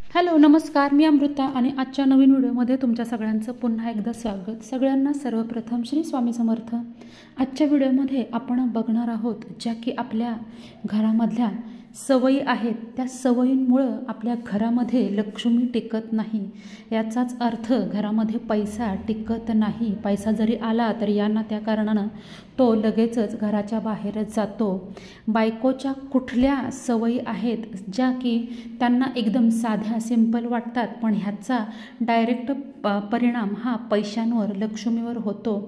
Hello नमस्कार, मी अमृता आणि आजच्या नवीन व्हिडिओमध्ये तुमच्या सगळ्यांचं पुन्हा एकदा स्वागत। सगळ्यांना सर्वप्रथम श्री स्वामी समर्थ। आजच्या व्हिडिओमध्ये आपण बघणार आहोत ज्या की आपल्या घरामधल्या सवयी आहेत, त्या सवयींमुळे आपल्या घरामध्ये लक्ष्मी टिकत नाही। याचाच अर्थ घरामध्ये पैसा टिकत नाही। पैसा जरी आला तर यांना त्या कारणानं तो लगेचच घराच्या बाहेरच जातो। बायकोच्या कुठल्या सवयी आहेत ज्या की त्यांना एकदम साध्या सिंपल वाटतात, पण ह्याचा डायरेक्ट परिणाम हा पैशांवर लक्ष्मीवर होतो।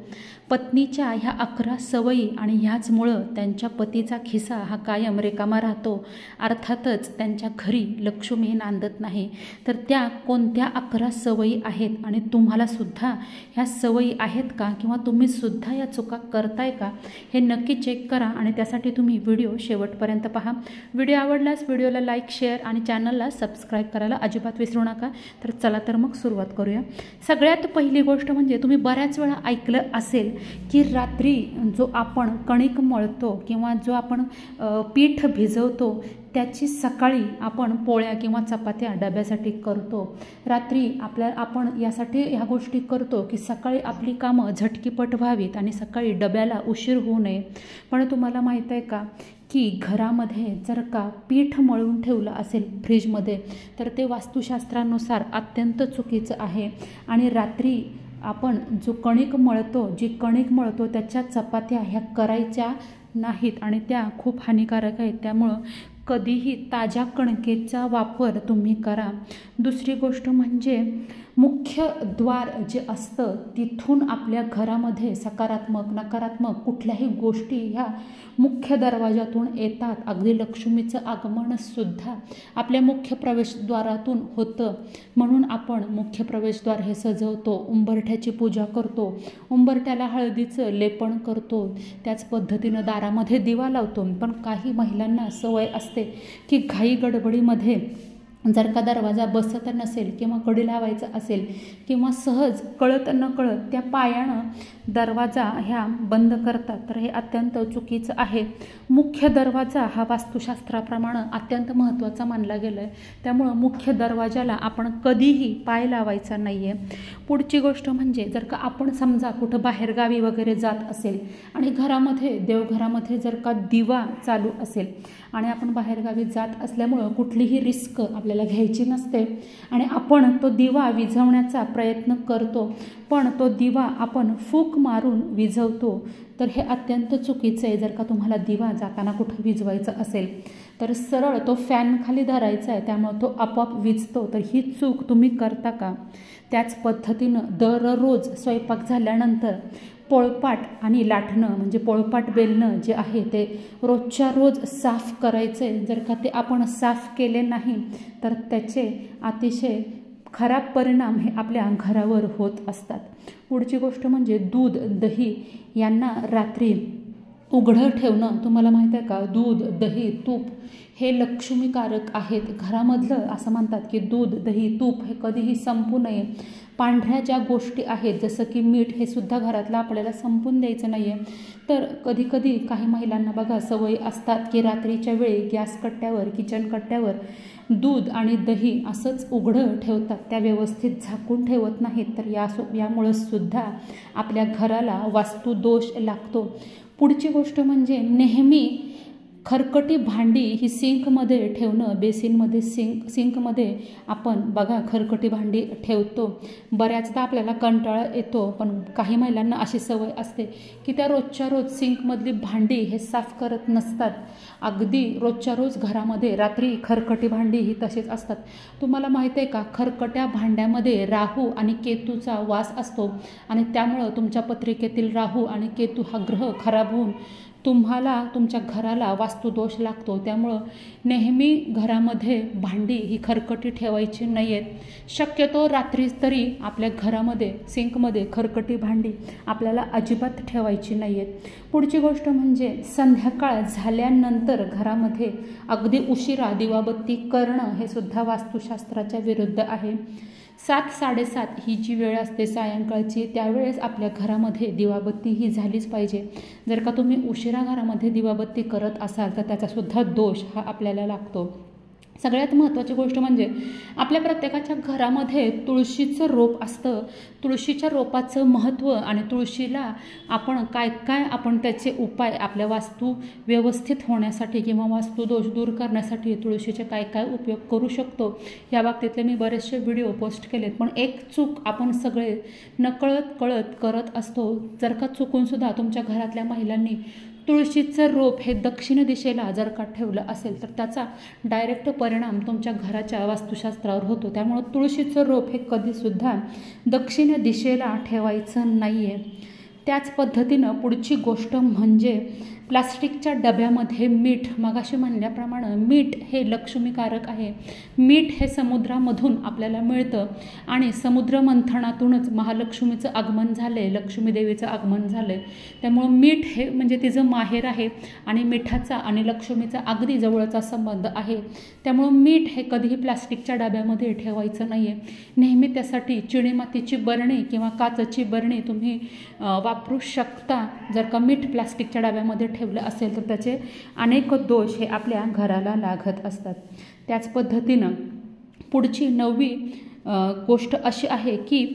पत्नीच्या ह्या 11 सवयी आणि ह्याचमुळं त्यांच्या पतीचा खिसा हा कायम रिकामा राहतो। अर्थातच त्यांच्या घरी लक्ष्मी नांदत नाही। तर त्या कोणत्या 11 सवयी आहेत आणि तुम्हाला सुद्धा ह्या सवयी आहेत का, किंवा तुम्ही सुद्धा या चुका करताय का, हे नक्की चेक करा आणि त्यासाठी तुम्ही व्हिडिओ शेवटपर्यंत पहा। व्हिडिओ आवडल्यास व्हिडिओला लाईक, शेअर आणि चॅनलला सबस्क्राईब करायला अजिबात विसरू नका। तर चला तर मग सुरुवात करूया। सगळ्यात पहिली गोष्ट म्हणजे तुम्ही बऱ्याच वेळा ऐकलं असेल की रात्री जो आपण कणिक मळतो किंवा जो आपण पीठ भिजवतो त्याची सकाळी आपण पोळ्या किंवा चपात्या डब्यासाठी करतो। रात्री आपण यासाठी ह्या गोष्टी करतो की सकाळी आपली कामं झटकीपट व्हावीत आणि सकाळी डब्याला उशीर होऊ नये। पण तुम्हाला माहीत आहे का की घरामध्ये जर का पीठ मळून ठेवलं असेल फ्रीजमध्ये तर ते वास्तुशास्त्रानुसार अत्यंत चुकीचं आहे। आणि रात्री आपण जी कणिक मळतो त्याच्या चपात्या ह्या करायच्या नाहीत आणि त्या खूप हानिकारक आहेत। त्यामुळं कधीही ताज्या कणकेचा वापर तुम्ही करा। दुसरी गोष्ट म्हणजे मुख्य द्वार जे असतं तिथून आपल्या घरामध्ये सकारात्मक नकारात्मक कुठल्याही गोष्टी ह्या मुख्य दरवाजातून येतात। अगदी लक्ष्मीचं आगमनसुद्धा आपल्या मुख्य प्रवेशद्वारातून होतं, म्हणून आपण मुख्य प्रवेशद्वार हे सजवतो, उंबरठ्याची पूजा करतो, उंबरठ्याला हळदीचं लेपन करतो, त्याच पद्धतीनं दारामध्ये दिवा लावतो। पण काही महिलांना सवय असते की घाई गडबडीमध्ये जर का दरवाजा बसत नसेल किंवा कडी लावायचा असेल किंवा सहज कळत नकळत त्या पायानं दरवाजा ह्या बंद करतात, तर हे अत्यंत चुकीचं आहे। मुख्य दरवाजा हा वास्तुशास्त्राप्रमाणे अत्यंत महत्त्वाचा मानला गेला आहे, त्यामुळं मुख्य दरवाजाला आपण कधीही पाय लावायचा नाही आहे। पुढची गोष्ट म्हणजे जर का आपण समजा कुठं बाहेरगावी वगैरे जात असेल आणि घरामध्ये देवघरामध्ये जर का दिवा चालू असेल आणि आपण बाहेरगावी जात असल्यामुळं कुठलीही रिस्क आपल्याला घ्यायची नसते आणि आपण तो दिवा विझवण्याचा प्रयत्न करतो, पण तो दिवा आपण फूक मारून विझवतो, तर हे अत्यंत चुकीचं आहे। जर का तुम्हाला दिवा जाताना कुठं विझवायचा असेल तर सरळ तो फॅन खाली धरायचा आहे, त्यामुळे तो आपोआप विझतो। तर ही चूक तुम्ही करता का? त्याच पद्धतीनं दररोज स्वयंपाक झाल्यानंतर पोळपाट आणि लाटणं म्हणजे पोळपाट बेलणं जे आहे ते रोजच्या रोज साफ करायचं आहे। जर का ते आपण साफ केले नाही तर त्याचे अतिशय खराब परिणाम हे आपल्या घरावर होत असतात। पुढची गोष्ट म्हणजे दूध दही यांना रात्री उघडं ठेवणं। तुम्हाला माहीत आहे का, दूध दही तूप हे लक्ष्मीकारक आहेत घरामधलं। असं म्हणतात की दूध दही तूप हे कधीही संपू नये। पांढऱ्या ज्या गोष्टी आहेत जसं की मीठ हे सुद्धा घरातलं आपल्याला संपून द्यायचं नाही आहे। तर कधीकधी काही महिलांना बघा सवयी असतात की रात्रीच्या वेळी गॅस कट्ट्यावर किचन कट्ट्यावर दूध आणि दही असंच उघडं ठेवतात, त्या व्यवस्थित झाकून ठेवत नाहीत, तर यामुळं सुद्धा आपल्या घराला वास्तुदोष लागतो। पुढची गोष्ट म्हणजे नेहमी खरकटी भांडी ही सिंकमध्ये ठेवणं। बेसिनमध्ये सिंकमध्ये आपण बघा खरकटी भांडी ठेवतो, बऱ्याचदा आपल्याला कंटाळा येतो, पण काही महिलांना अशी सवय असते की त्या रोजच्या रोज सिंकमधली भांडी हे साफ करत नसतात। अगदी रोजच्या रोज घरामध्ये रात्री खरकटी भांडी ही तशीच असतात। तुम्हाला माहीत आहे का, खरकट्या भांड्यामध्ये राहू आणि केतूचा वास असतो आणि त्यामुळं तुमच्या पत्रिकेतील राहू आणि केतू हा ग्रह खराब होऊन तुम्हाला तुमच्या घराला वास्तुदोष लागतो। त्यामुळं नेहमी घरामध्ये भांडी ही खरकटी ठेवायची नाही आहेत। शक्यतो रात्री तरी आपल्या घरामध्ये सिंकमध्ये खरकटी भांडी आपल्याला अजिबात ठेवायची नाही आहेत। पुढची गोष्ट म्हणजे संध्याकाळ झाल्यानंतर घरामध्ये अगदी उशिरा दिवाबत्ती करणं हे सुद्धा वास्तुशास्त्राच्या विरुद्ध आहे। 7-7:30 ही जी वेळ असते सायंकाळची, त्यावेळेस आपल्या घरामध्ये दिवाबत्ती ही झालीच पाहिजे। जर का तुम्ही उशिरा घरामध्ये दिवाबत्ती करत असाल तर त्याचासुद्धा दोष हा आपल्याला लागतो। सगळ्यात महत्त्वाची गोष्ट म्हणजे आपल्या प्रत्येकाच्या घरामध्ये तुळशीचं रोप असतं. तुळशीच्या रोपाचं महत्त्व आणि तुळशीला आपण काय आपण त्याचे उपाय आपल्या वास्तू व्यवस्थित होण्यासाठी किंवा वास्तू दोष दूर करण्यासाठी तुळशीचे काय उपयोग करू शकतो या बाबतीतले मी बरेचसे व्हिडिओ पोस्ट केलेत. पण एक चूक आपण सगळे नकळत करत असतो. जर का चुकूनसुद्धा तुमच्या घरातल्या महिलांनी तुळशीचं रोप हे दक्षिण दिशेला जर का ठेवलं असेल तर त्याचा डायरेक्ट परिणाम तुमच्या घराच्या वास्तुशास्त्रावर होतो. त्यामुळं तुळशीचं रोप हे कधीसुद्धा दक्षिण दिशेला ठेवायचं नाही आहे. त्याच पद्धतीनं पुढची गोष्ट म्हणजे प्लास्टिकच्या डब्यामध्ये मीठ. मगाशी म्हणल्याप्रमाणे मीठ हे लक्ष्मीकारक आहे. मीठ हे समुद्रामधून आपल्याला मिळतं आणि समुद्र मंथनातूनच महालक्ष्मीचं आगमन झालं आहे, लक्ष्मी देवीचं आगमन झालं आहे. त्यामुळं मीठ हे म्हणजे तिचं माहेर आहे आणि मिठाचा आणि लक्ष्मीचा अगदी जवळचा संबंध आहे. त्यामुळं मीठ हे कधीही प्लास्टिकच्या डब्यामध्ये ठेवायचं नाही आहे. नेहमी त्यासाठी चिनी मातीची बरणी किंवा काचेची बरणी तुम्ही वापरू शकता. जर का मीठ प्लास्टिकच्या डब्यामध्ये ठेवलं असेल तर त्याचे अनेक दोष हे आपल्या घराला लागत असतात. त्याच पद्धतीनं पुढची 9वी गोष्ट अशी आहे की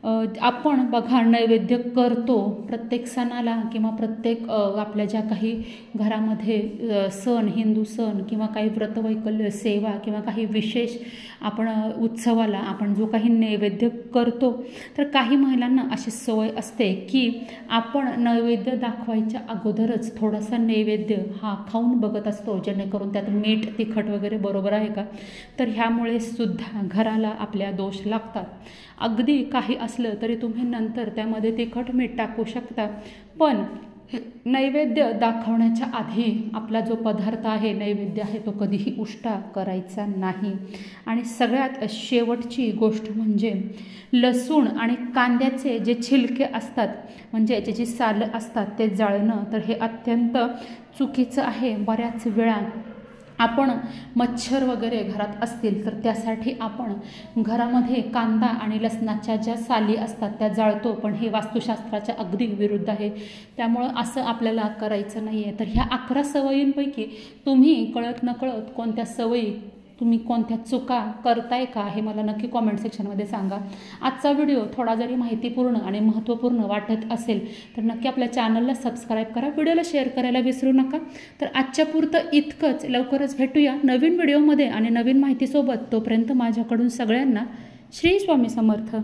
आपण बघा नैवेद्य करतो प्रत्येक सणाला किंवा प्रत्येक आपल्या ज्या काही घरामध्ये सण, हिंदू सण किंवा काही व्रतवैकल्य सेवा किंवा काही विशेष आपण उत्सवाला आपण जो काही नैवेद्य करतो तर काही महिलांना अशी सवय असते की आपण नैवेद्य दाखवायच्या अगोदरच थोडासा नैवेद्य हा खाऊन बघत असतो जेणेकरून त्यात मीठ तिखट वगैरे बरोबर आहे का. तर ह्यामुळे सुद्धा घराला आपल्या दोष लागतात. अगदी काही असलं तरी तुम्ही नंतर त्यामध्ये तिखट मीठ टाकू शकता. पण नैवेद्य दाखवण्याच्या आधी आपला जो पदार्थ आहे नैवेद्य आहे तो कधीही उष्टा करायचा नाही. आणि सगळ्यात शेवटची गोष्ट म्हणजे लसूण आणि कांद्याचे जे छिलके असतात म्हणजे याची जी सालं असतात ते जाळणं तर हे अत्यंत चुकीचं आहे. बऱ्याच वेळा आपण मच्छर वगैरे घरात असतील तर त्यासाठी आपण घरामध्ये कांदा आणि लसणाच्या ज्या साली असतात त्या जाळतो. पण हे वास्तुशास्त्राच्या अगदी विरुद्ध आहे. त्यामुळं असं आपल्याला करायचं नाही आहे. तर ह्या 11 सवयींपैकी तुम्ही कळत नकळत कोणत्या सवयी तुम्ही कोणत्या चुका करताय का हे मला नक्की कॉमेंट सेक्शनमध्ये सांगा. आजचा व्हिडिओ थोडा जरी माहितीपूर्ण आणि महत्त्वपूर्ण वाटत असेल तर नक्की आपल्या चॅनलला सबस्क्राईब करा. व्हिडिओला शेअर करायला विसरू नका. तर आजच्या पुरतं इतकंच. लवकरच भेटूया नवीन व्हिडिओमध्ये आणि नवीन माहितीसोबत. तोपर्यंत माझ्याकडून सगळ्यांना श्री स्वामी समर्थ.